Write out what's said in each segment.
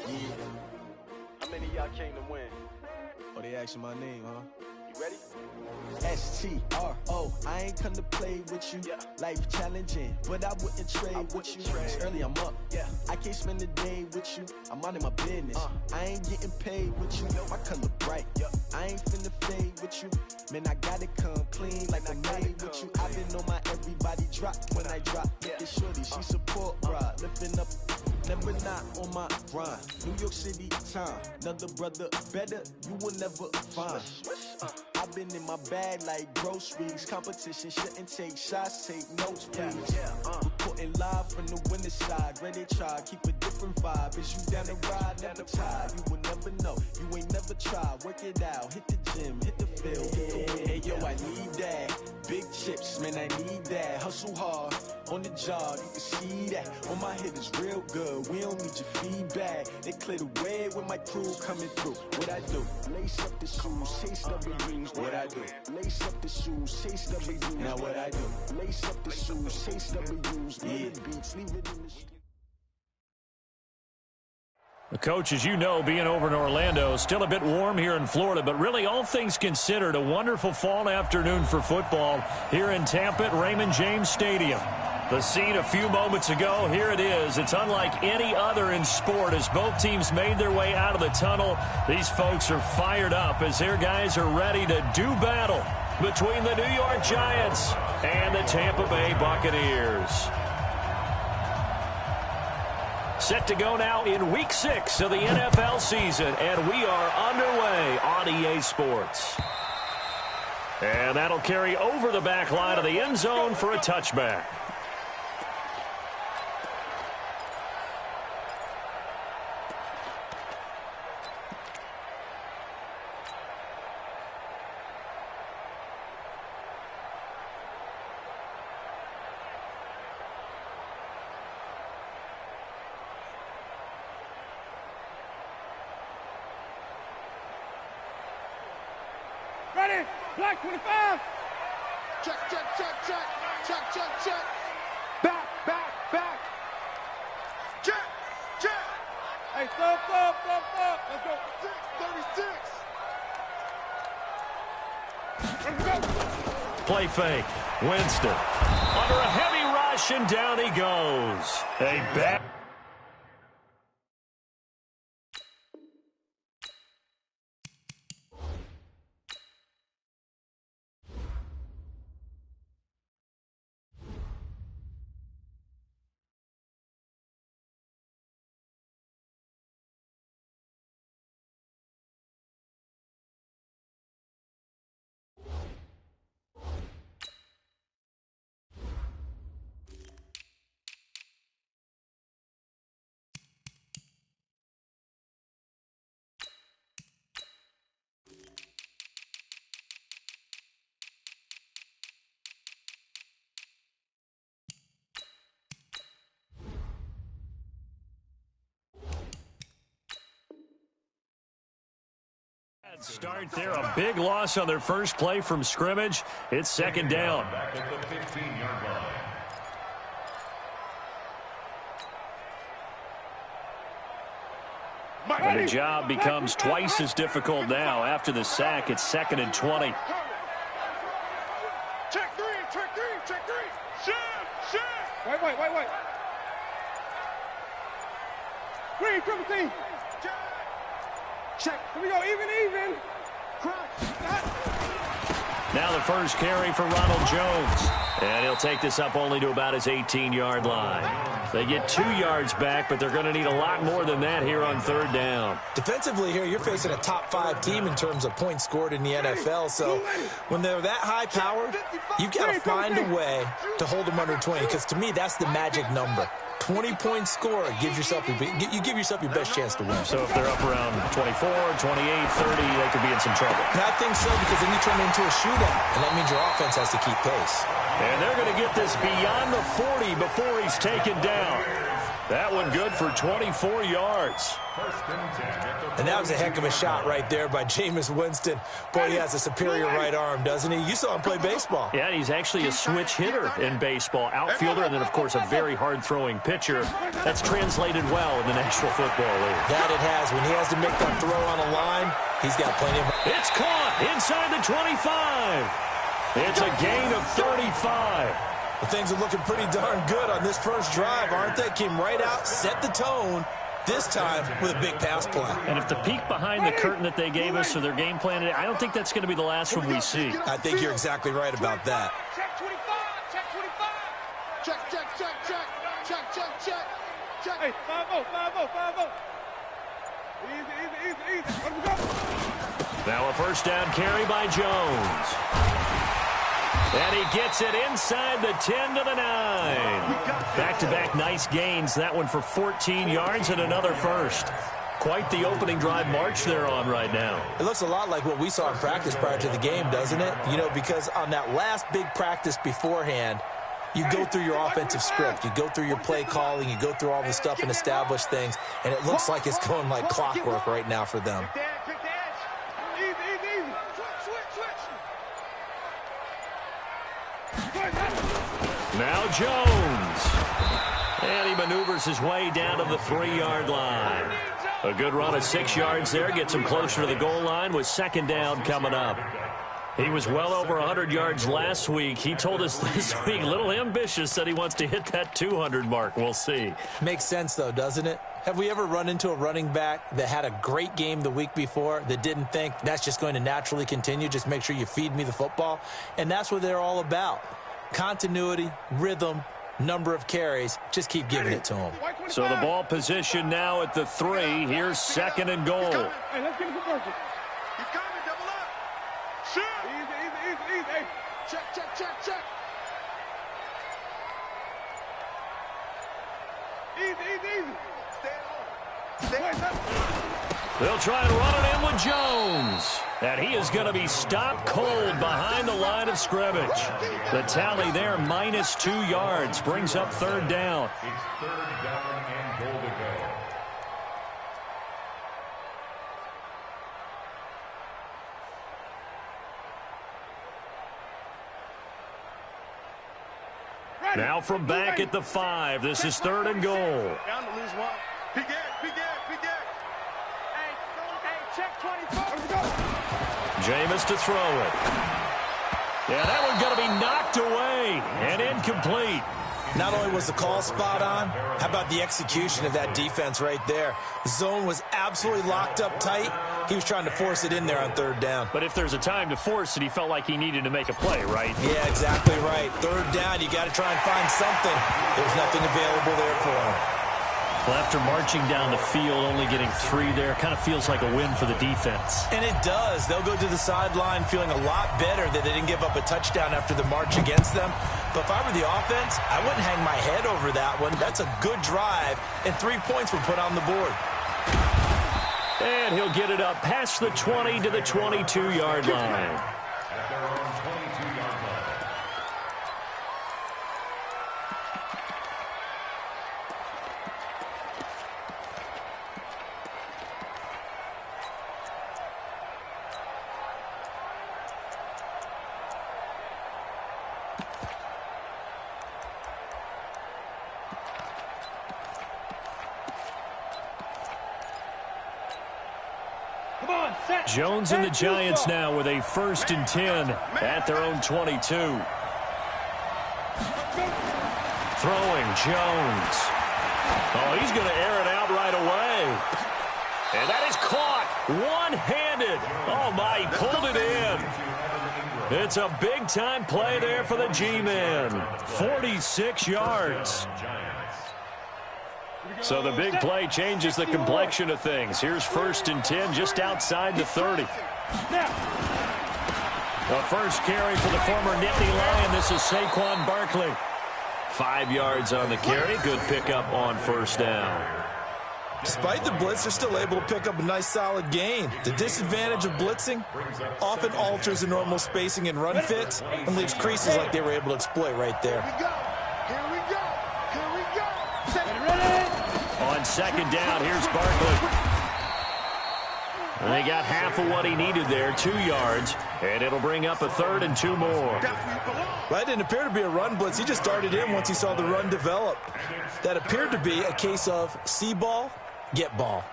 Yeah. How many of y'all came to win? Oh, they asking my name, huh? You ready? S-T-R-O, I ain't come to play with you. Yeah. Life challenging, but I wouldn't trade with you. It's early, I'm up. Yeah. I can't spend the day with you. I'm out of my business. I ain't getting paid with you. My color bright. I ain't finna fade with you. Man, I gotta come clean like I made with you. I've been on my everybody drop when I drop. Look at shorty, she support ride. Lifting up, never not on my grind. New York City time. Another brother better, you will never find. I've been in my bag like groceries. Competition shouldn't take shots, take notes, please. Reporting live from the winter side. Ready to try, keep a different vibe. Is you down the ride, never tired. You will never know, you ain't never tried. Work it out, hit the gym, hit the field, hit the win. Hey yo, I need that. Big chips, man, I need that. Hustle hard, on the job, you can see that. On my hit is real good, we don't need your feedback. They clear the way with my crew coming through. What I do? Lace up the shoes, chase W's. What I do? Lace up the shoes, chase W's. Now what I do? Lace up the shoes, chase W's. Yeah. Beats, leave it in the street. The coach, as you know, being over in Orlando, still a bit warm here in Florida, but really all things considered, a wonderful fall afternoon for football here in Tampa at Raymond James Stadium. The scene a few moments ago, here it is. It's unlike any other in sport as both teams made their way out of the tunnel. These folks are fired up as their guys are ready to do battle between the New York Giants and the Tampa Bay Buccaneers. Set to go now in Week 6 of the NFL season, and we are underway on EA Sports. And that'll carry over the back line of the end zone for a touchback. Ready? Black 25. Check, check, check, check. Check, check, check. Back, back, back. Check, check. Hey, stop, stop, stop, stop. Let's go. 6:36. Let's go. Play fake. Winston. Under a heavy rush, and down he goes. A bad... Start there, a big loss on their first play from scrimmage. It's second down. Back at the 15-yard line. And the job becomes twice as difficult now. After the sack, it's 2nd and 20. Check three, check three, check three. Shift, shift. Wait. Green, triple team. Check. Here we go, even. Now the first carry for Ronald Jones. And he'll take this up only to about his 18-yard line. They get 2 yards back, but they're going to need a lot more than that here on third down. Defensively here, you're facing a top-5 team in terms of points scored in the NFL. So when they're that high-powered, you've got to find a way to hold them under 20, because to me, that's the magic number. 20-point score gives yourself you give yourself your best chance to win. So if they're up around 24, 28, 30, they could be in some trouble. And I think so, because then you turn it into a shootout, and that means your offense has to keep pace. And they're going to get this beyond the 40 before he's taken down. That one good for 24 yards. And that was a heck of a shot right there by Jameis Winston. Boy, he has a superior right arm, doesn't he? You saw him play baseball. Yeah, he's actually a switch hitter in baseball. Outfielder and then, of course, a very hard-throwing pitcher. That's translated well in the National Football League. That it has. When he has to make that throw on a line, he's got plenty of... It's caught inside the 25. It's a gain of 35. Well, things are looking pretty darn good on this first drive, aren't they? Came right out, set the tone, this time with a big pass play. And if the peek behind the curtain that they gave us or their game plan, I don't think that's going to be the last one we see. I think you're exactly right about that. Check 25, check 25. Check, check, check, check, check, check, check, check. Hey, 5-0, 5-0, 5-0. Easy. Let me go. Now a first down carry by Jones. And he gets it inside the 10 to the 9. Back-to-back nice gains. That one for 14 yards and another first. Quite the opening drive march they're on right now. It looks a lot like what we saw in practice prior to the game, doesn't it? You know, because on that last big practice beforehand, you go through your offensive script. You go through your play calling. You go through all the stuff and establish things. And it looks like it's going like clockwork right now for them. Now Jones. And he maneuvers his way down to the 3-yard line. A good run of 6 yards there. Gets him closer to the goal line with second down coming up. He was well over 100 yards last week. He told us this week, a little ambitious, said he wants to hit that 200 mark. We'll see. Makes sense, though, doesn't it? Have we ever run into a running back that had a great game the week before that didn't think that's just going to naturally continue? Just make sure you feed me the football. And that's what they're all about. Continuity, rhythm, number of carries. Just keep giving it to them. So the ball position now at the 3. Here's second and goal. Hey, let's get it for Burger. He's coming, double up. Shoot. Easy. Hey. Check. Easy. Stay home. They'll try and run it in with Jones. And he is going to be stopped cold behind the line of scrimmage. The tally there, minus 2 yards, brings up third down. It's third down and goal to go. Now from back at the 5, this is third and goal. Down to lose one. Big Ed. Hey, check 24. Let's go. Jameis to throw it. Yeah, that one's going to be knocked away and incomplete. Not only was the call spot on, how about the execution of that defense right there? The zone was absolutely locked up tight. He was trying to force it in there on third down. But if there's a time to force it, he felt like he needed to make a play, right? Yeah, exactly right. Third down, you got to try and find something. There's nothing available there for him. Well, after marching down the field, only getting 3 there, kind of feels like a win for the defense. And it does. They'll go to the sideline feeling a lot better that they didn't give up a touchdown after the march against them. But if I were the offense, I wouldn't hang my head over that one. That's a good drive, and 3 points were put on the board. And he'll get it up past the 20 to the 22-yard line. At their own 22-yard line. Jones and the Giants now with a 1st and 10 at their own 22. Throwing Jones. Oh, he's going to air it out right away. And that is caught one-handed. Oh, my, he pulled it in. It's a big-time play there for the G-Men. 46 yards. So the big play changes the complexion of things. Here's 1st and 10 just outside the 30. The first carry for the former Nittany Lion. This is Saquon Barkley. 5 yards on the carry. Good pickup on first down. Despite the blitz, they're still able to pick up a nice solid gain. The disadvantage of blitzing often alters the normal spacing and run fits and leaves creases like they were able to exploit right there. Here we go. Set it ready. second down. Here's Barkley. And they got half of what he needed there, 2 yards. And it'll bring up a 3rd and 2 more. That didn't appear to be a run blitz. He just darted in once he saw the run develop. That appeared to be a case of see ball, get ball.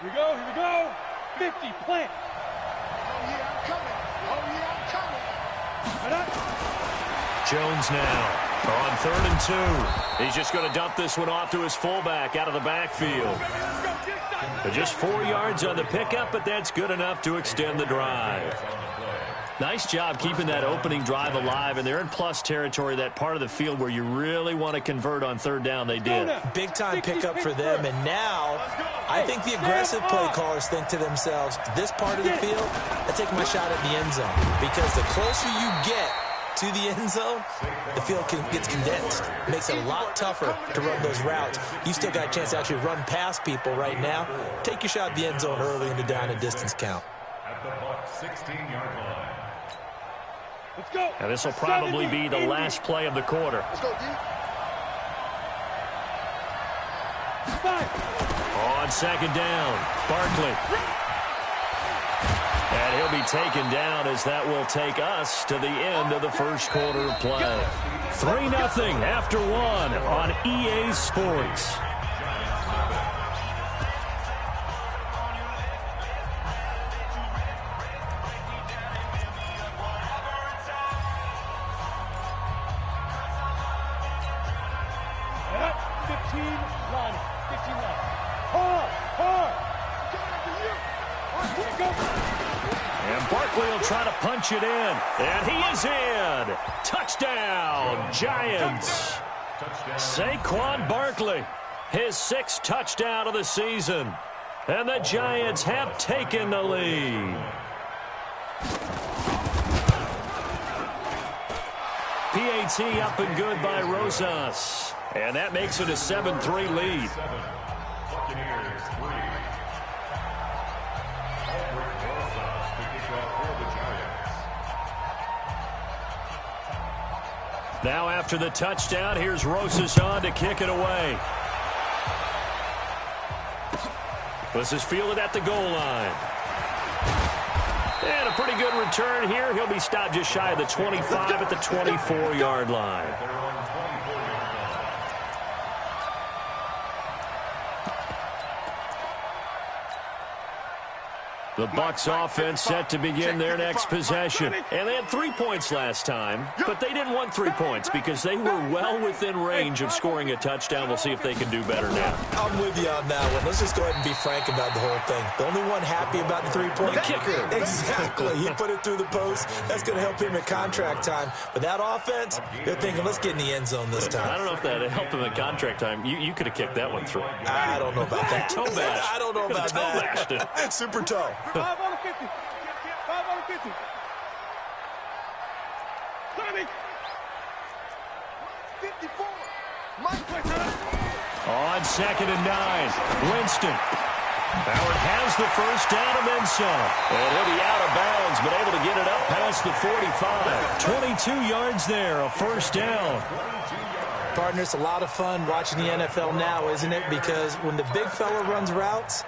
Here we go, here we go. 50, plant. Oh, yeah, I'm coming. Oh, yeah, I'm coming. Jones now on 3rd and 2. He's just going to dump this one off to his fullback out of the backfield. Just 4 yards on the pickup, but that's good enough to extend the drive. Nice job keeping that opening drive alive, and they're in plus territory, that part of the field where you really want to convert on 3rd down. They did. Big-time pickup for them, and now I think the aggressive play callers think to themselves, this part of the field, I take my shot at the end zone, because the closer you get to the end zone, the field gets condensed. It makes it a lot tougher to run those routes. You still got a chance to actually run past people right now. Take your shot at the end zone early in the down and distance count. At the Bucs 16-yard line. Let's go. And this will probably be the last play of the quarter. Let's go, D. On 2nd down, Barkley. And he'll be taken down as that will take us to the end of the first quarter of play. 3-0 after 1 on EA Sports. Punch it in, and he is in. Touchdown, Giants. Saquon Barkley, his 6th touchdown of the season, and the Giants have taken the lead. PAT up and good by Rosas, and that makes it a 7-3 lead. Now after the touchdown, here's Rosas on to kick it away. This is fielded at the goal line. And a pretty good return here. He'll be stopped just shy of the 25 at the 24-yard line. The Bucs offense set to begin their next possession. And they had 3 points last time, but they didn't want 3 points because they were well within range of scoring a touchdown. We'll see if they can do better now. I'm with you on that one. Let's just go ahead and be frank about the whole thing. The only one happy about the 3-point kicker. Exactly. He put it through the post. That's going to help him at contract time. But that offense, they're thinking, let's get in the end zone this time. I don't know if that helped him at contract time. You could have kicked that one through. I don't know about that. Toe bash. I don't know about that. Super toe. 5 on the 50. 5 on the 50. Tommy. 54. Mike. On 2nd and 9, Winston. Howard has the first down and then some. And he'll be out of bounds, but able to get it up past the 45. 22 yards there, a first down. Partner, it's a lot of fun watching the NFL now, isn't it? Because when the big fella runs routes,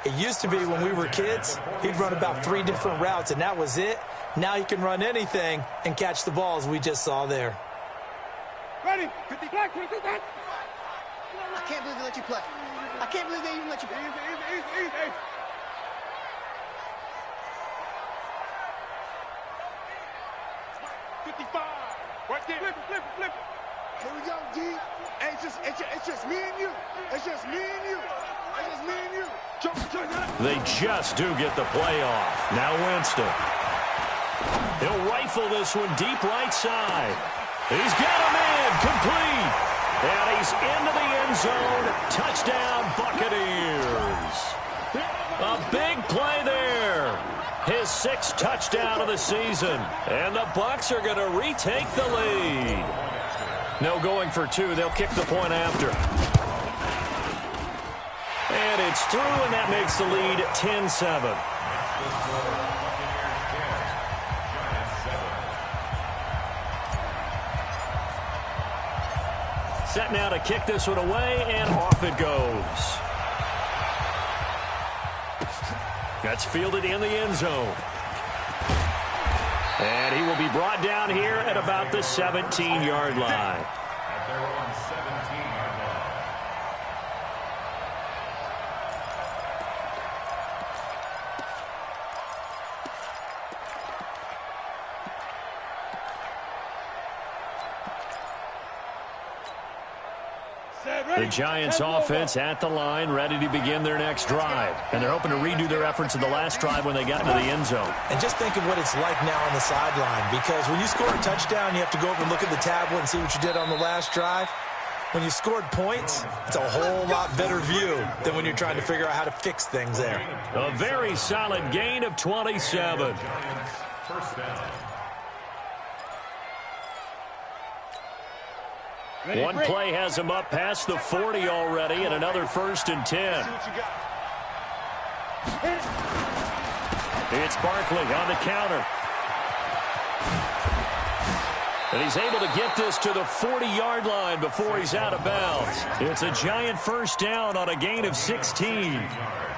it used to be when we were kids, he'd run about 3 different routes, and that was it. Now he can run anything and catch the balls we just saw there. Ready? 50 black, 22 black. I can't believe they let you play. I can't believe they even let you play. Easy. 55. Right there. Flip it. Here we go, D. It's just me and you. It's just me and you. It's just me and you. They just do get the play off. Now Winston. He'll rifle this one deep right side. He's got him in. Complete. And he's into the end zone. Touchdown, Buccaneers. A big play there. His 6th touchdown of the season. And the Bucs are going to retake the lead. No going for 2. They'll kick the point after. And it's through, and that makes the lead 10-7. Set now to kick this one away, and off it goes. That's fielded in the end zone. And he will be brought down here at about the 17-yard line. At their own 17-yard line. The Giants offense at the line, ready to begin their next drive. And they're hoping to redo their efforts in the last drive when they got into the end zone. And just think of what it's like now on the sideline, because when you score a touchdown, you have to go over and look at the tablet and see what you did on the last drive. When you scored points, it's a whole lot better view than when you're trying to figure out how to fix things there. A very solid gain of 27. Giants, first down. One play has him up past the 40 already, and another 1st and 10. It's Barkley on the counter. And he's able to get this to the 40-yard line before he's out of bounds. It's a Giant first down on a gain of 16.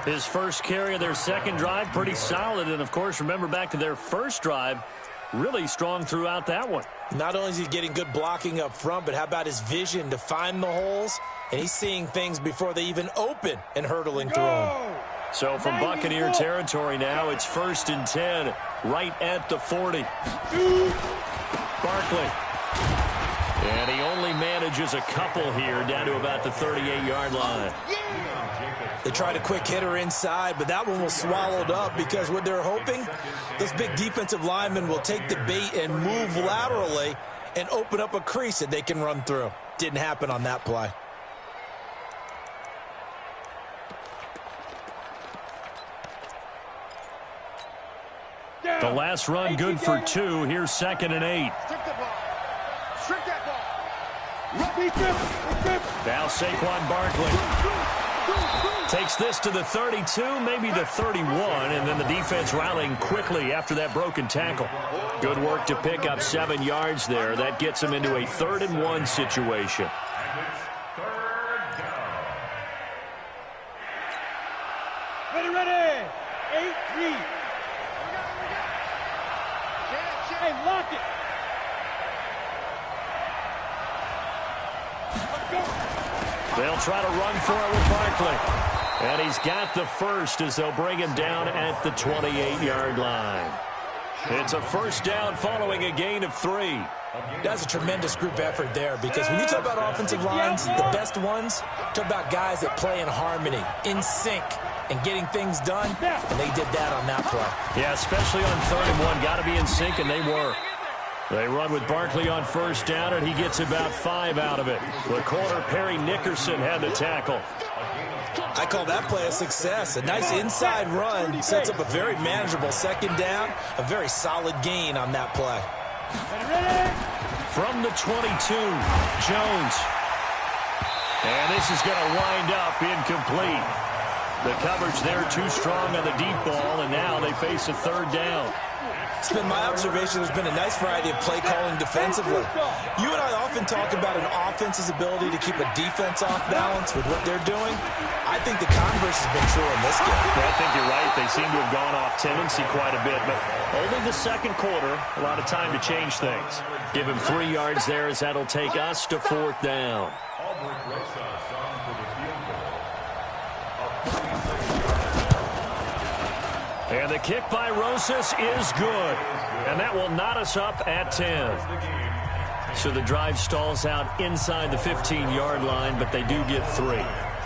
His first carry of their second drive, pretty solid. And, of course, remember back to their first drive, really strong throughout that one. Not only is he getting good blocking up front, but how about his vision to find the holes? And he's seeing things before they even open and hurtling through them. So from Buccaneer territory now, it's 1st and 10, right at the 40. Barkley. And he only manages a couple here down to about the 38-yard line. They tried a quick hitter inside, but that one was swallowed up because what they're hoping, those big defensive linemen will take the bait and move laterally and open up a crease that they can run through. Didn't happen on that play. The last run good for 2. Here's 2nd and 8. Now Saquon Barkley takes this to the 32, maybe the 31, and then the defense rallying quickly after that broken tackle. Good work to pick up 7 yards there. That gets him into a 3rd and 1 situation. And it's 3rd down. Ready. 8-3. Hey, lock it. They'll try to run for it with Barkley. And he's got the first as they'll bring him down at the 28-yard line. It's a first down following a gain of 3. That's a tremendous group effort there, because when you talk about offensive lines, the best ones, talk about guys that play in harmony, in sync, and getting things done, and they did that on that play. Yeah, especially on 3rd and 1. Got to be in sync, and they were. They run with Barkley on first down, and he gets about 5 out of it. The corner, Perry Nickerson, had the tackle. I call that play a success. A nice inside run sets up a very manageable 2nd down, a very solid gain on that play. From the 22, Jones. And this is going to wind up incomplete. The coverage there too strong on the deep ball, and now they face a 3rd down. It's been my observation there's been a nice variety of play calling defensively. You and I often talk about an offense's ability to keep a defense off balance with what they're doing. I think the converse has been true in this game. Well, I think you're right. They seem to have gone off tendency quite a bit, but only the 2nd quarter, a lot of time to change things. Give him 3 yards there as that'll take us to 4th down. And the kick by Rosas is good. And that will knot us up at 10. So the drive stalls out inside the 15-yard line, but they do get 3.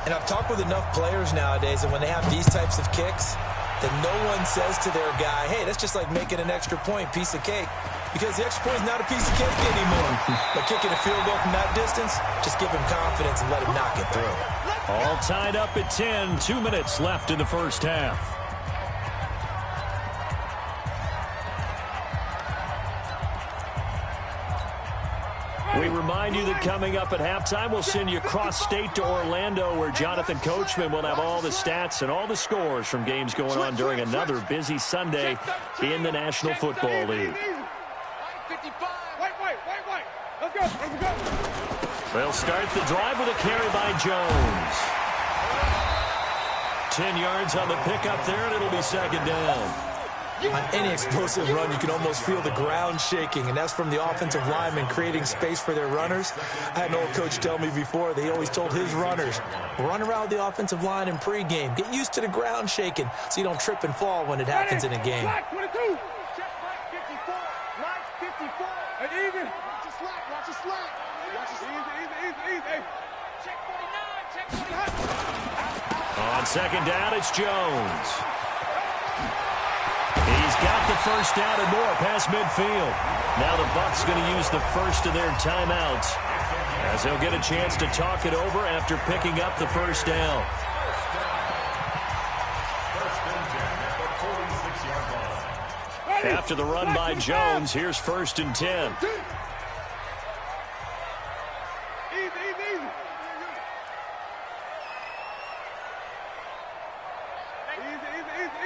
And I've talked with enough players nowadays, and when they have these types of kicks, that no one says to their guy, hey, that's just like making an extra point, piece of cake. Because the extra point is not a piece of cake anymore. But kicking a field goal from that distance, just give him confidence and let him knock it through. All tied up at 10, 2 minutes left in the first half. We remind you that coming up at halftime, we'll send you cross-state to Orlando, where Jonathan Coachman will have all the stats and all the scores from games going on during another busy Sunday in the National Football League. White. Let's go. They'll start the drive with a carry by Jones. 10 yards on the pickup there, and it'll be second down. On any explosive run, you can almost feel the ground shaking, and that's from the offensive linemen creating space for their runners. I had an old coach tell me before, they always told his runners, run around the offensive line in pregame. Get used to the ground shaking so you don't trip and fall when it happens in a game. Black 22. Check Mike 54. Mike 54. And even. Watch the slack. Watch the slack. Watch the slack. Easy. Check 49. Check 49. On second down, it's Jones. He's got the first down and more past midfield. Now the Bucs going to use the first of their timeouts as they'll get a chance to talk it over after picking up the first down. After the run by Jones, here's 1st and 10.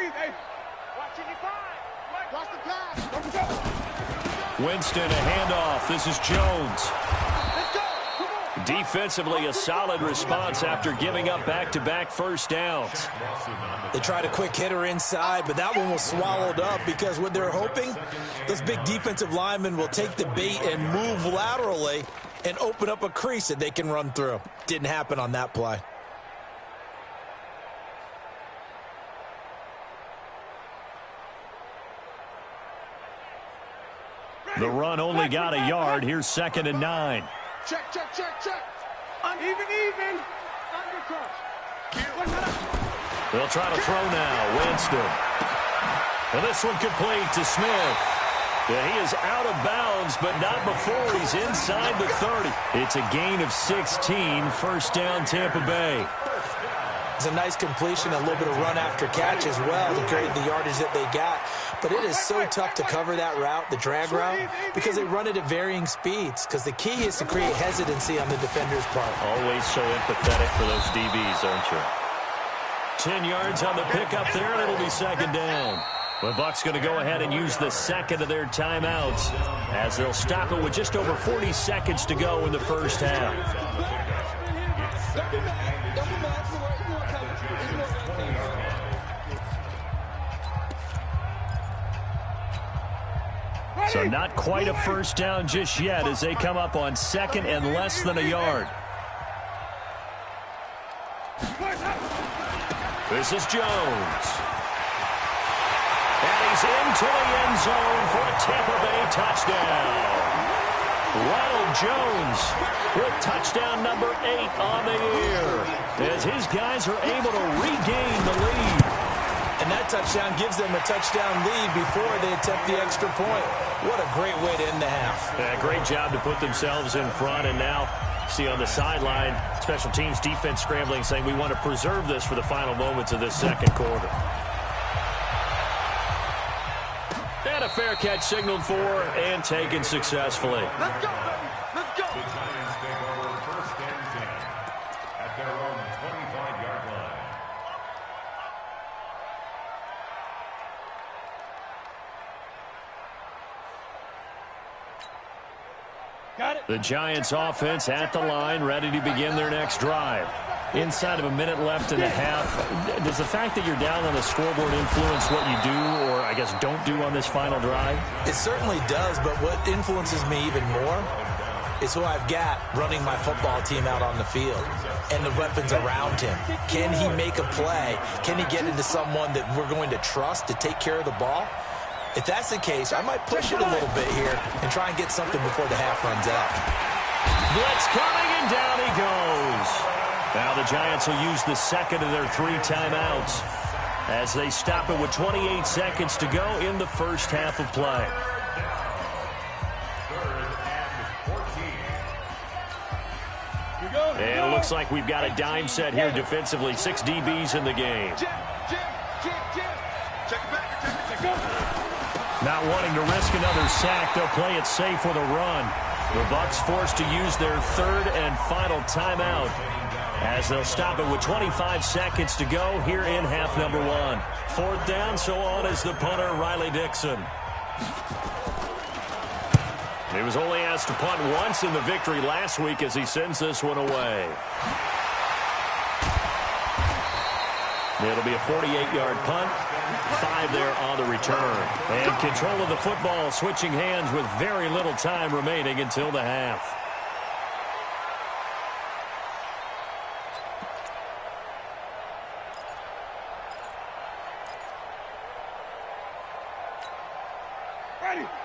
Easy. Watch it, you find. Watch the pass. Winston, a handoff. This is Jones. Let's go. Come on. Defensively, a solid response after giving up back-to-back first downs. They tried a quick hitter inside, but that one was swallowed up because what they're hoping, those big defensive linemen will take the bait and move laterally and open up a crease that they can run through. Didn't happen on that play. The run only got a yard. Here's 2nd and 9. Check. Even. Undercut. They'll try to throw now. Winston. And this one complete to Smith. Yeah, he is out of bounds, but not before he's inside the 30. It's a gain of 16. First down, Tampa Bay. It's a nice completion, a little bit of run after catch as well to create the yardage that they got. But it is so tough to cover that route, the drag route, because they run it at varying speeds. Because the key is to create hesitancy on the defender's part. Always so empathetic for those DBs, aren't you? 10 yards on the pickup there, and it'll be second down. The Bucs going to go ahead and use the second of their timeouts as they'll stop it with just over 40 seconds to go in the first half. So not quite a first down just yet as they come up on 2nd and less than a yard. This is Jones. And he's into the end zone for a Tampa Bay touchdown. Ronald Jones with touchdown number 8 on the year as his guys are able to regain the lead. And that touchdown gives them a touchdown lead before they attempt the extra point. What a great way to end the half. Yeah, great job to put themselves in front. And now, see on the sideline, special teams defense scrambling, saying we want to preserve this for the final moments of this second quarter. And a fair catch signaled for and taken successfully. Let's go. Let's go. The Giants take over 1st and 10 at their own 25-yard line. Got it. The Giants offense at the line, ready to begin their next drive. Inside of a minute left and a half, does the fact that you're down on the scoreboard influence what you do or, I guess, don't do on this final drive? It certainly does, but what influences me even more is who I've got running my football team out on the field and the weapons around him. Can he make a play? Can he get into someone that we're going to trust to take care of the ball? If that's the case, I might push it a little bit here and try and get something before the half runs out. Blitz coming, and down he goes. Now the Giants will use the second of their 3 timeouts as they stop it with 28 seconds to go in the first half of play. 3rd and 14. And it looks like we've got a dime set here defensively. 6 DBs in the game. Not wanting to risk another sack, they'll play it safe with a run. The Bucs forced to use their 3rd and final timeout as they'll stop it with 25 seconds to go here in half number 1. 4th down, so on is the punter, Riley Dixon. He was only asked to punt once in the victory last week as he sends this one away. It'll be a 48-yard punt. 5 there on the return. And control of the football, switching hands with very little time remaining until the half.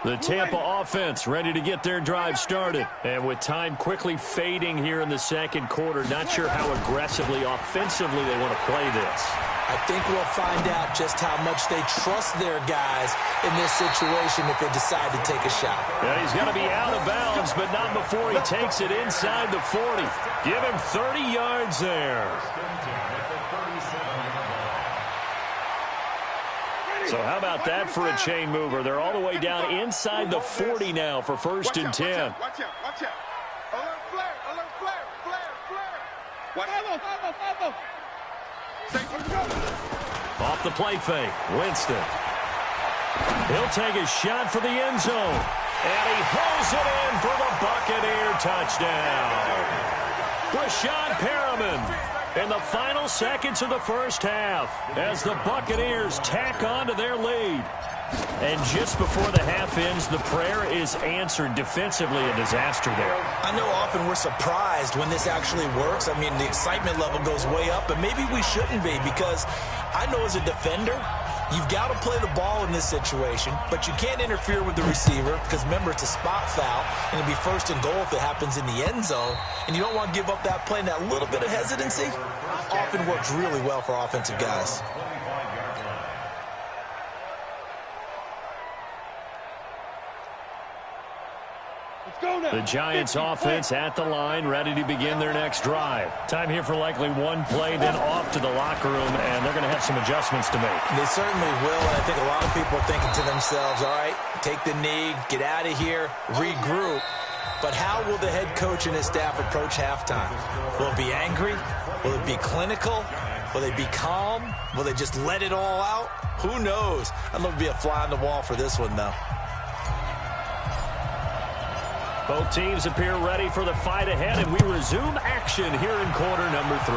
The Tampa offense ready to get their drive started. And with time quickly fading here in the second quarter, not sure how aggressively, offensively they want to play this. I think we'll find out just how much they trust their guys in this situation if they decide to take a shot. Yeah, he's going to be out of bounds, but not before he takes it inside the 40. Give him 30 yards there. So how about that for a chain mover? They're all the way down inside the 40 now for 1st and 10. Watch out, watch out. Alert flare, alert flare, flare, flare. Watch out. Off the play fake, Winston. He'll take a shot for the end zone. And he pulls it in for the Buccaneer touchdown. Brashad Perriman in the final seconds of the first half as the Buccaneers tack on to their lead. And just before the half ends, the prayer is answered. Defensively, a disaster there. I know often we're surprised when this actually works. I mean, the excitement level goes way up, but maybe we shouldn't be, because I know as a defender, you've got to play the ball in this situation, but you can't interfere with the receiver because, remember, it's a spot foul, and it'll be 1st and goal if it happens in the end zone, and you don't want to give up that play. And that little bit of hesitancy often works really well for offensive guys. The Giants offense at the line, ready to begin their next drive. Time here for likely one play, then off to the locker room, and they're going to have some adjustments to make. They certainly will, and I think a lot of people are thinking to themselves, all right, take the knee, get out of here, regroup. But how will the head coach and his staff approach halftime? Will it be angry? Will it be clinical? Will they be calm? Will they just let it all out? Who knows? I'd love to be a fly on the wall for this one, though. Both teams appear ready for the fight ahead, and we resume action here in quarter number 3.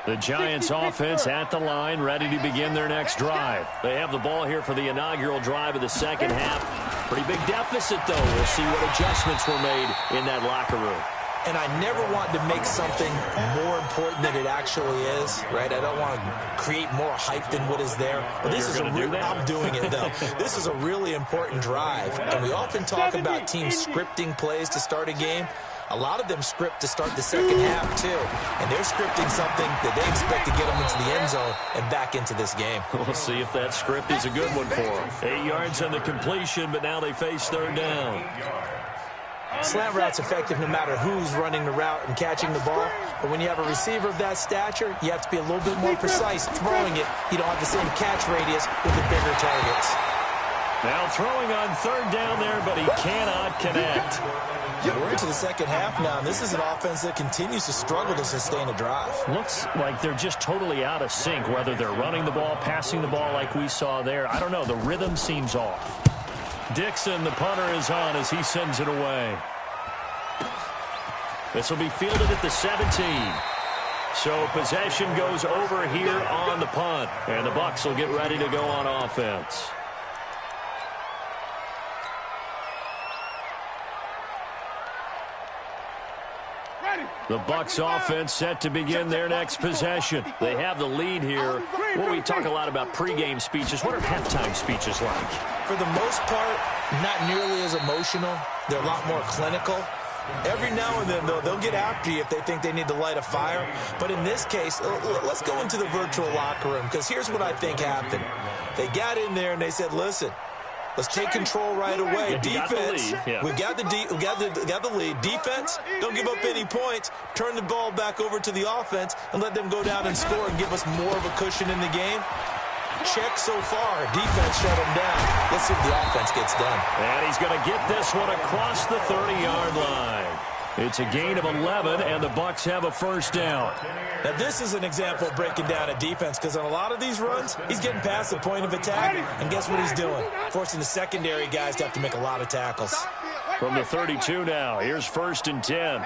The Giants offense at the line, ready to begin their next drive. They have the ball here for the inaugural drive of the second half. Pretty big deficit, though. We'll see what adjustments were made in that locker room. And I never want to make something more important than it actually is, right? I don't want to create more hype than what is there. But this is I'm doing it, though. This is a really important drive. And we often talk about teams scripting plays to start a game. A lot of them script to start the second half, too. And they're scripting something that they expect to get them into the end zone and back into this game. We'll see if that script is a good one for them. 8 yards on the completion, but now they face 3rd down. Slant route's effective no matter who's running the route and catching the ball. But when you have a receiver of that stature, you have to be a little bit more precise throwing it. You don't have the same catch radius with the bigger targets. Now throwing on 3rd down there, but he cannot connect. We're into the second half now, and this is an offense that continues to struggle to sustain a drive. Looks like they're just totally out of sync, whether they're running the ball, passing the ball like we saw there. I don't know. The rhythm seems off. Dixon, the punter, is on as he sends it away. This will be fielded at the 17. So possession goes over here on the punt, and the Bucs will get ready to go on offense. The Bucs offense set to begin their next possession. They have the lead here. Well, we talk a lot about pregame speeches. What are halftime speeches like? For the most part, not nearly as emotional. They're a lot more clinical. Every now and then, though, they'll get after you if they think they need to light a fire. But in this case, let's go into the virtual locker room, because here's what I think happened. They got in there and they said, listen, Let's take control right away. Defense, we got the lead. Defense, don't give up any points. Turn the ball back over to the offense and let them go down and score and give us more of a cushion in the game. Check so far. Defense shut him down. Let's see if the offense gets done. And he's going to get this one across the 30-yard line. It's a gain of 11, and the Bucs have a first down. Now, this is an example of breaking down a defense, because on a lot of these runs, he's getting past the point of attack, and guess what he's doing? Forcing the secondary guys to have to make a lot of tackles. From the 32 now, here's 1st and 10.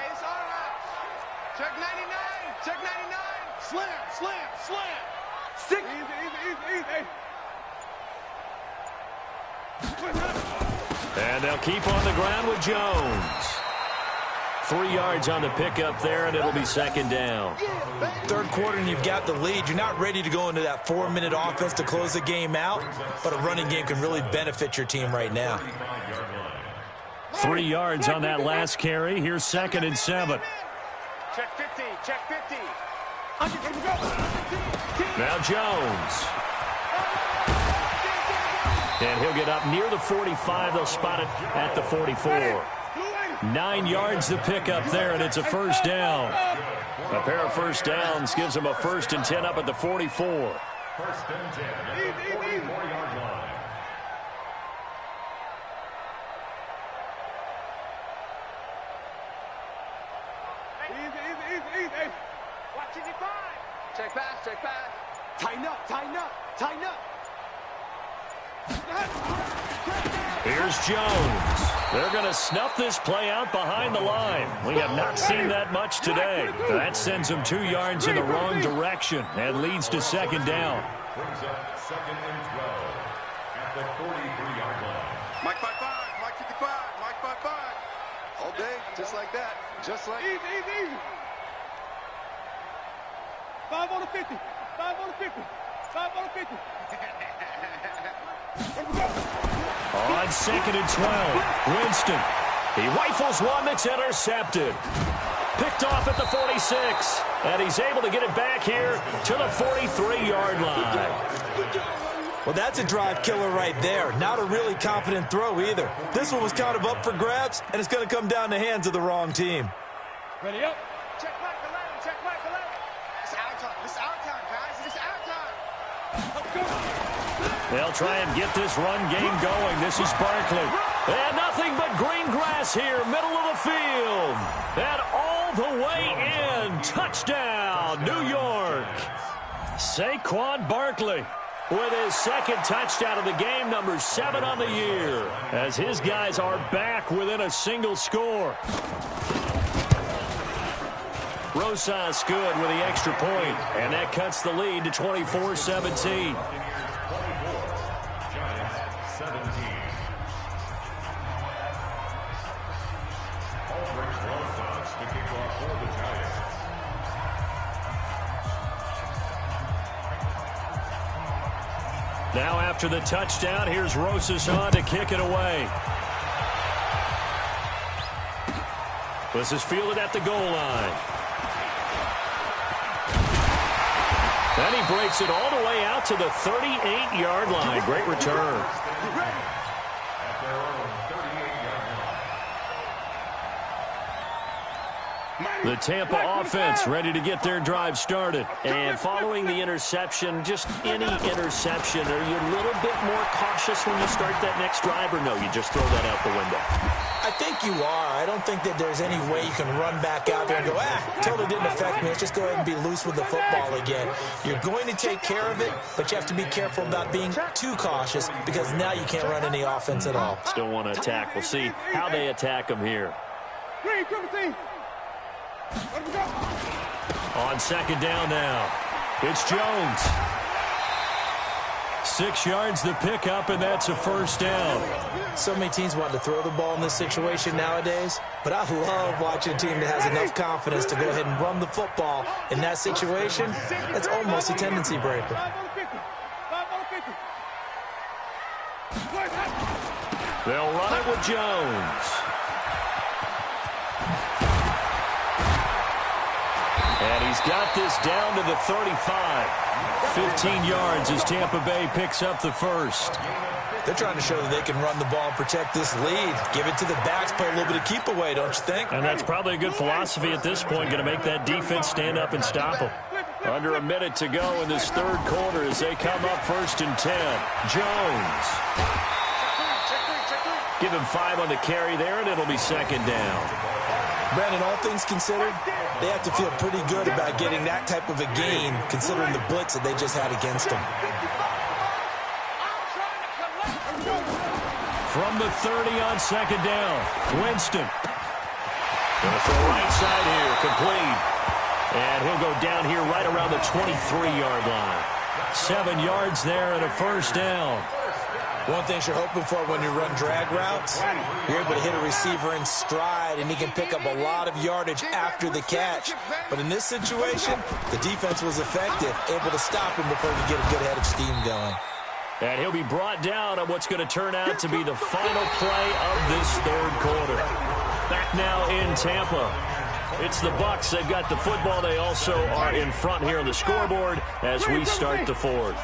Check 99. Check 99. Slam, slam, slam. Six. Easy. And they'll keep on the ground with Jones. 3 yards on the pickup there, and it'll be 2nd down. Third quarter, and you've got the lead. You're not ready to go into that 4-minute offense to close the game out, but a running game can really benefit your team right now. 3 yards on that last carry. Here's 2nd and 7. Check 50. Check 50. Now Jones. And he'll get up near the 45. They'll spot it at the 44. 9 yards to pick up there, and it's a first down. A pair of first downs gives them a 1st and 10 up at the 44. 1st and 10 at the 44-yard line. Easy. Watch it, 5. Check back. Tighten up. Here's Jones. They're going to snuff this play out behind the line. We have not seen that much today. That sends them 2 yards in the wrong direction and leads to 2nd down. Brings up 2nd and 12 at the 43-yard line. Mike 55. Mike 55. Mike 55. All day, just like that. Just like. Easy. 5 on the 50. 5 on the 50. 5 on the 50. On 2nd and 12, Winston. He rifles one that's intercepted. Picked off at the 46, and he's able to get it back here to the 43-yard line. Well, that's a drive killer right there. Not a really confident throw either. This one was kind of up for grabs, and it's going to come down the hands of the wrong team. Ready up. Check Mike 11. Check Mike 11. It's our time. It's our time, guys. It's our time. They'll try and get this run game going. This is Barkley. And nothing but green grass here, middle of the field. And all the way in. Touchdown, New York. Saquon Barkley with his 2nd touchdown of the game, number 7 on the year, as his guys are back within a single score. Rosas good with the extra point, and that cuts the lead to 24-17. Now after the touchdown, here's Rosas on to kick it away. This is fielded at the goal line. Then he breaks it all the way out to the 38-yard line. Great return. The Tampa offense ready to get their drive started. And following the interception, just any interception, are you a little bit more cautious when you start that next drive, or no, you just throw that out the window? I think you are. I don't think that there's any way you can run back out there and go, totally didn't affect me. Let's just go ahead and be loose with the football again. You're going to take care of it, but you have to be careful about being too cautious, because now you can't run any offense at all. Still want to attack. We'll see how they attack them here. Green, 17. On 2nd down now, it's Jones. 6 yards to pick up, and that's a first down. So many teams want to throw the ball in this situation nowadays, but I love watching a team that has enough confidence to go ahead and run the football in that situation. That's almost a tendency breaker. They'll run it with Jones. And he's got this down to the 35. 15 yards as Tampa Bay picks up the first. They're trying to show that they can run the ball and protect this lead. Give it to the backs, play a little bit of keep away, don't you think? And that's probably a good philosophy at this point, going to make that defense stand up and stop them. Under a minute to go in this third quarter as they come up 1st and 10. Jones. Give him 5 on the carry there, and it'll be 2nd down. Brandon, all things considered, they have to feel pretty good about getting that type of a gain, considering the blitz that they just had against them. From the 30 on 2nd down, Winston. Going to throw right side here, complete. And he'll go down here right around the 23-yard line. 7 yards there and a 1st down. One thing you're hoping for when you run drag routes, you're able to hit a receiver in stride, and he can pick up a lot of yardage after the catch. But in this situation, the defense was effective, able to stop him before he could get a good head of steam going. And he'll be brought down on what's going to turn out to be the final play of this third quarter. Back now in Tampa. It's the Bucs. They've got the football. They also are in front here on the scoreboard as we start the fourth.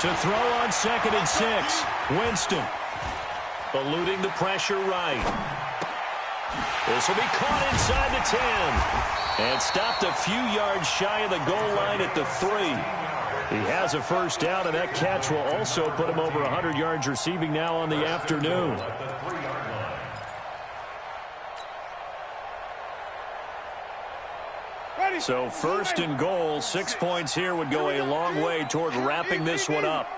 To throw on 2nd and 6. Winston. Eluding the pressure right. This will be caught inside the 10. And stopped a few yards shy of the goal line at the 3. He has a 1st down, and that catch will also put him over 100 yards receiving now on the afternoon. So 1st and goal, 6 points here would go a long way toward wrapping this one up.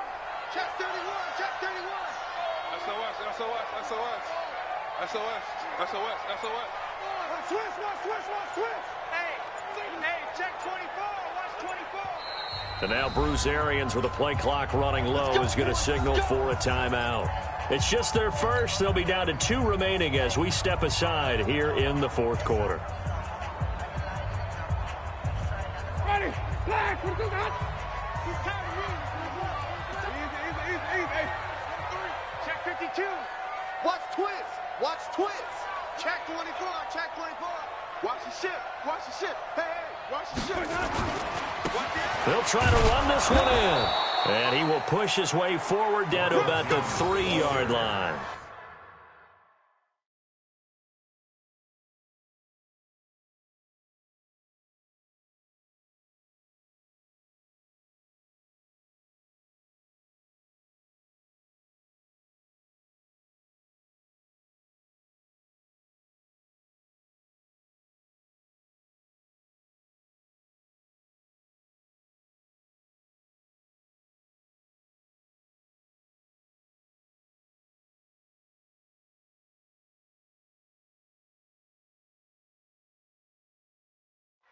Check 31, check 31. SOS, SOS, SOS. SOS, SOS, SOS. Switch. Hey, check 24, watch 24. And now Bruce Arians, with the play clock running low, is going to signal for a timeout. It's just their first. They'll be down to 2 remaining as we step aside here in the fourth quarter. Ready, flag, what do that? Easy. Check 52. Watch twist. Check 24, check 24. Watch the ship. Hey, watch the ship. They'll try to run this one in. And he will push his way forward down to about the 3-yard line.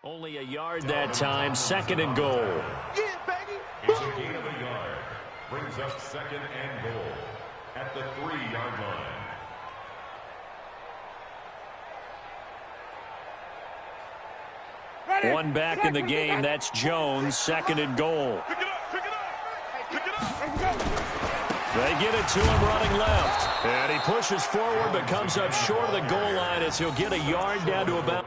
Only a yard that time, 2nd and goal. Yeah, baby. It's a gain of a yard. Brings up 2nd and goal at the 3-yard line. One back in the game, that's Jones, 2nd and goal. Pick it up. They get it to him running left. And he pushes forward but comes up short of the goal line as he'll get a yard down to about...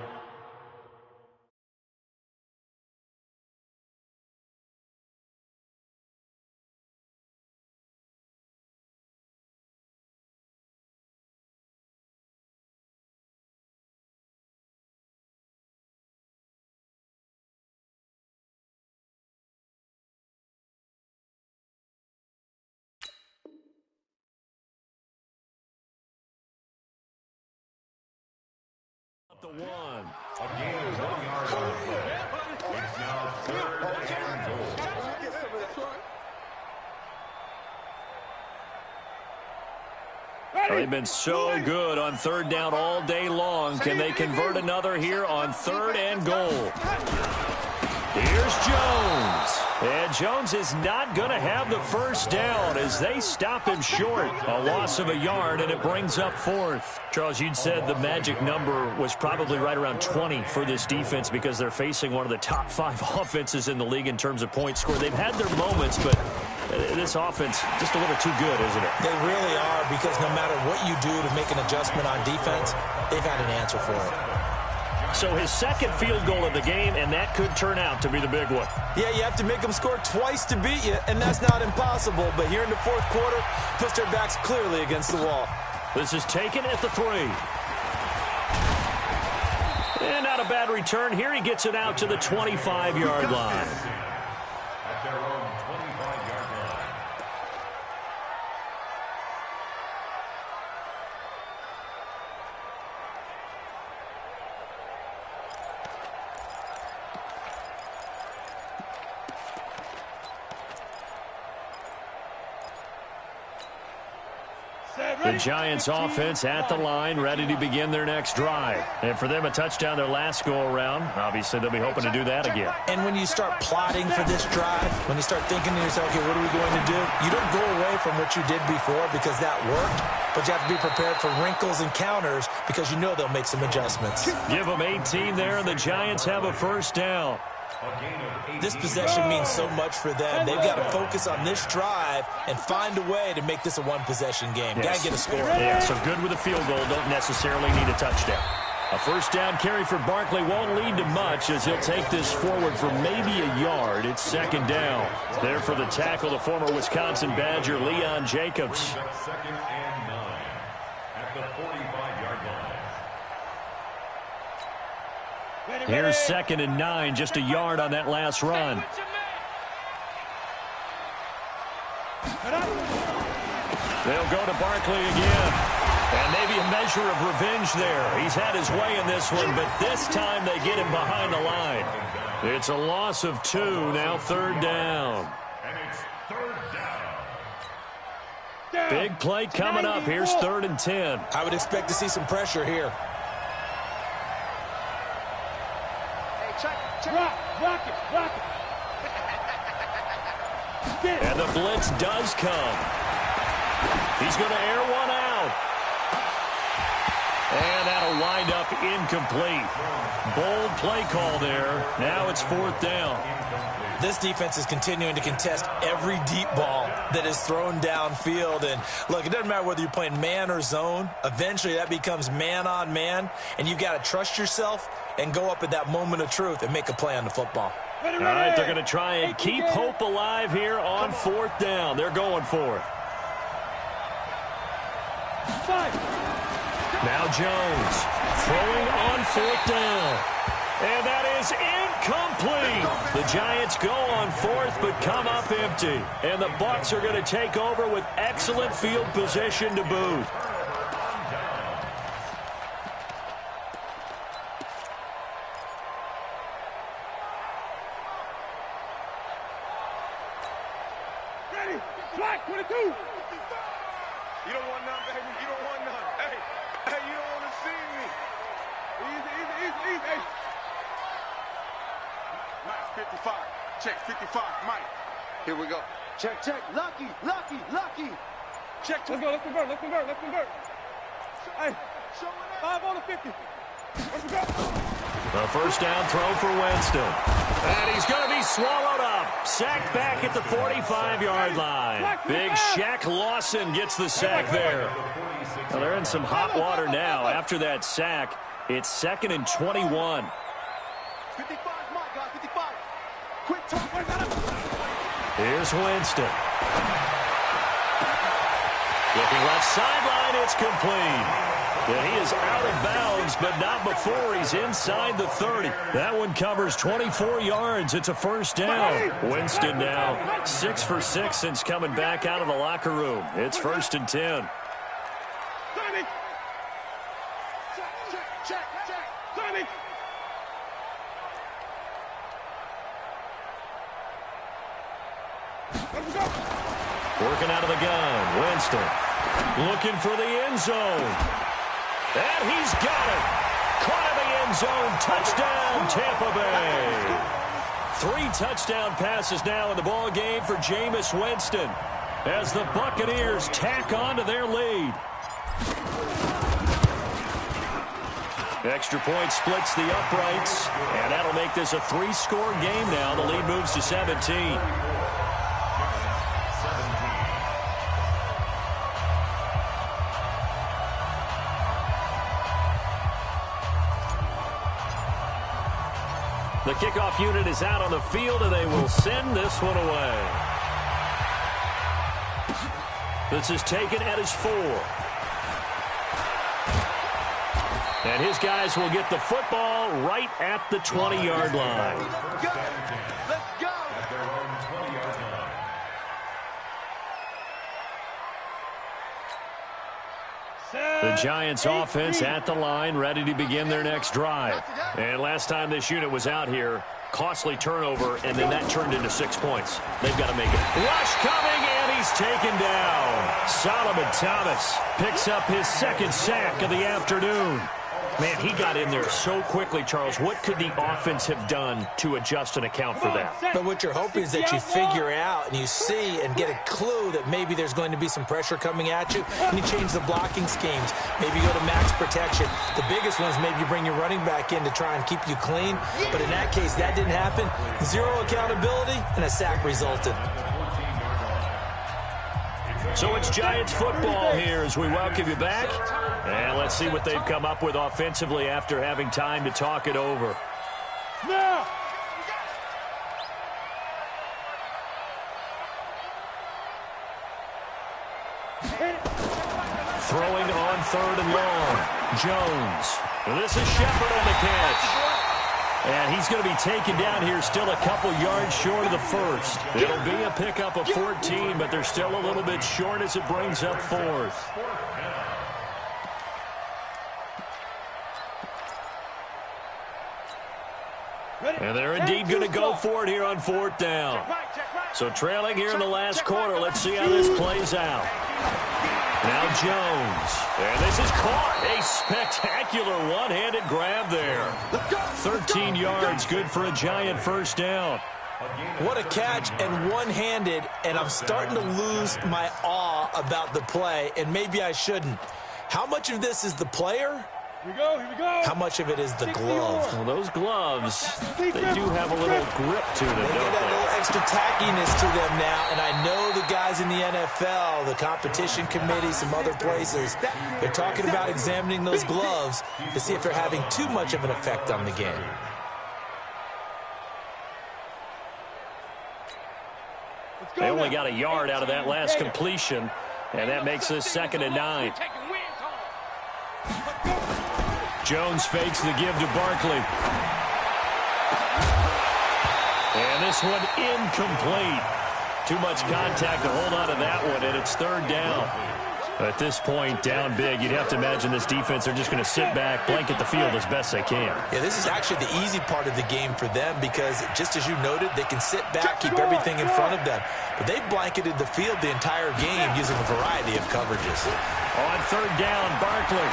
The 1. A gain of 1 yard on the play. It's now 3rd and goal. They've been so good on 3rd down all day long. Can they convert another here on 3rd and goal? Here's Jones. And Jones is not going to have the 1st down as they stop him short. A loss of a yard, and it brings up 4th. Charles, you'd said the magic number was probably right around 20 for this defense because they're facing one of the top 5 offenses in the league in terms of points scored. They've had their moments, but this offense just a little too good, isn't it? They really are, because no matter what you do to make an adjustment on defense, they've had an answer for it. So his second field goal of the game, and that could turn out to be the big one. Yeah, you have to make them score twice to beat you, and that's not impossible. But here in the fourth quarter, puts their backs clearly against the wall. This is taken at the 3. And not a bad return. Here he gets it out to the 25-yard line. At their own 25-yard line. The Giants offense at the line, ready to begin their next drive. And for them, a touchdown their last go-around. Obviously, they'll be hoping to do that again. And when you start plotting for this drive, when you start thinking to yourself, okay, what are we going to do? You don't go away from what you did before because that worked, but you have to be prepared for wrinkles and counters because you know they'll make some adjustments. Give them 18 there, and the Giants have a first down. This possession means so much for them. They've got to focus on this drive and find a way to make this a one-possession game. Yes. Got to get a score. Yeah, so good with a field goal. Don't necessarily need a touchdown. A first down carry for Barkley won't lead to much as he'll take this forward for maybe a yard. It's second down. There for the tackle, the former Wisconsin Badger, Leon Jacobs. Second and 9 at the 45-yard line. Here's second and 9, just a yard on that last run. They'll go to Barkley again. And maybe a measure of revenge there. He's had his way in this one, but this time they get him behind the line. It's a loss of 2, now third down. And it's third down. Big play coming up. Here's 3rd and 10. I would expect to see some pressure here. Block it. And the blitz does come. He's going to air one out. And that'll wind up incomplete. Bold play call there. Now it's 4th down. This defense is continuing to contest every deep ball that is thrown downfield. And, look, it doesn't matter whether you're playing man or zone. Eventually, that becomes man-on-man, and you've got to trust yourself and go up at that moment of truth and make a play on the football. All right, they're going to try and keep hope alive here on 4th down. They're going for it. Now Jones throwing on 4th down. And that is incomplete. The Giants go on 4th but come up empty. And the Bucs are going to take over with excellent field position to boot. Black 22. You don't want none, baby. You don't want none. Hey, you don't want to see me. Easy. Hey. Mike, 55. Check, 55. Mike. Here we go. Check. Lucky. Check. Let's convert. Hey, 5 on the 50. Let's go. The first down throw for Winston. And he's going to be swallowed up. Sacked back at the 45-yard line. Big Shaq Lawson gets the sack there. Well, they're in some hot water now. After that sack, it's 2nd and 21. 55, Mike, guys, 55. Quick turn. Here's Winston. Looking left sideline, it's complete. And he is out of bounds, but not before he's inside the 30. That one covers 24 yards. It's a first down. Winston now 6 for 6 since coming back out of the locker room. It's 1st and 10. Check. Working out of the gun. Winston looking for the end zone. And he's got it. Caught in the end zone. Touchdown, Tampa Bay. 3 touchdown passes now in the ball game for Jameis Winston as the Buccaneers tack on to their lead. Extra point splits the uprights, and that'll make this a 3-score game now. The lead moves to 17. The kickoff unit is out on the field, and they will send this one away. This is taken at his 4. And his guys will get the football right at the 20-yard line. Let's go. Let's go. At their own 20-yard line. The Giants offense at the line, ready to begin their next drive. And last time this unit was out here, costly turnover, and then that turned into 6 points. They've got to make it. Rush coming, and he's taken down. Solomon Thomas picks up his second sack of the afternoon. Man, he got in there so quickly, Charles. What could the offense have done to adjust and account for that? But what you're hoping is that you figure out and you see and get a clue that maybe there's going to be some pressure coming at you, and you change the blocking schemes. Maybe go to max protection. The biggest ones, maybe you bring your running back in to try and keep you clean. But in that case, that didn't happen. Zero accountability, and a sack resulted. So it's Giants football here as we welcome you back. And let's see what they've come up with offensively after having time to talk it over. Now. Throwing on 3rd and long. Jones. This is Shepard on the catch. And he's going to be taken down here, still a couple yards short of the first. It'll be a pickup of 14, but they're still a little bit short as it brings up 4th. And they're indeed going to go for it here on 4th down. So trailing here in the last quarter, let's see how this plays out. Now Jones. And this is caught. A spectacular one-handed grab there. 13 yards, good for a Giant first down. What a catch, and one-handed, and I'm starting to lose my awe about the play, and maybe I shouldn't. How much of this is the player? Here we go, here we go. How much of it is the glove? Well, those gloves, they do have a little grip to them, They don't get that they? little extra tackiness to them now, and I know the guys in the NFL, the competition committee, some other places, they're talking about examining those gloves to see if they're having too much of an effect on the game. They only got a yard out of that last completion, and that makes this 2nd and 9. Jones fakes the give to Barkley. And this one incomplete. Too much contact to hold on to that one, and it's 3rd down. At this point, down big, you'd have to imagine this defense are just going to sit back, blanket the field as best they can. Yeah, this is actually the easy part of the game for them because, just as you noted, they can sit back, keep everything in front of them. But they've blanketed the field the entire game using a variety of coverages. On 3rd down, Barkley.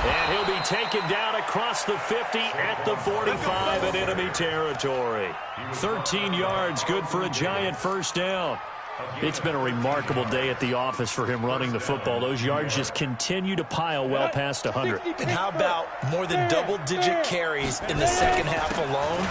And he'll be taken down across the 50 at the 45 in enemy territory. 13 yards, good for a Giant first down. It's been a remarkable day at the office for him running the football. Those yards just continue to pile well past 100. And how about more than double-digit carries in the second half alone?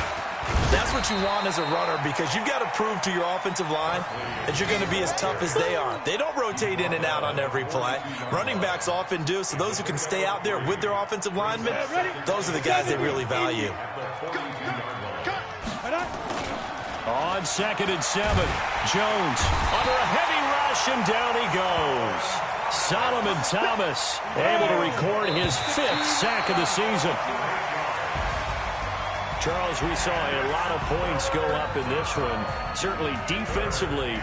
That's what you want as a runner because you've got to prove to your offensive line that you're going to be as tough as they are. They don't rotate in and out on every play. Running backs often do, so those who can stay out there with their offensive linemen, those are the guys they really value. On 2nd and 7, Jones under a heavy rush, and down he goes. Solomon Thomas able to record his 5th sack of the season. Charles, we saw a lot of points go up in this one. Certainly defensively,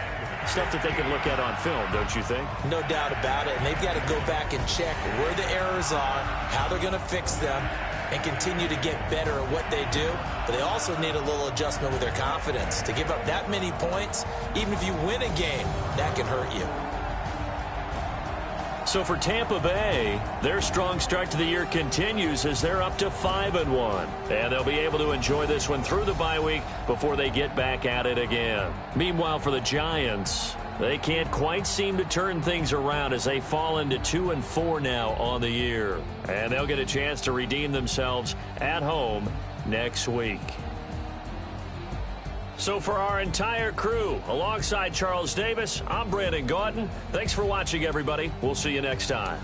stuff that they can look at on film, don't you think? No doubt about it. And they've got to go back and check where the errors are, how they're going to fix them, and continue to get better at what they do. But they also need a little adjustment with their confidence. To give up that many points, even if you win a game, that can hurt you. So for Tampa Bay, their strong start to the year continues as they're up to 5-1. And they'll be able to enjoy this one through the bye week before they get back at it again. Meanwhile, for the Giants, they can't quite seem to turn things around as they fall into 2-4 now on the year. And they'll get a chance to redeem themselves at home next week. So for our entire crew, alongside Charles Davis, I'm Brandon Gautin. Thanks for watching, everybody. We'll see you next time.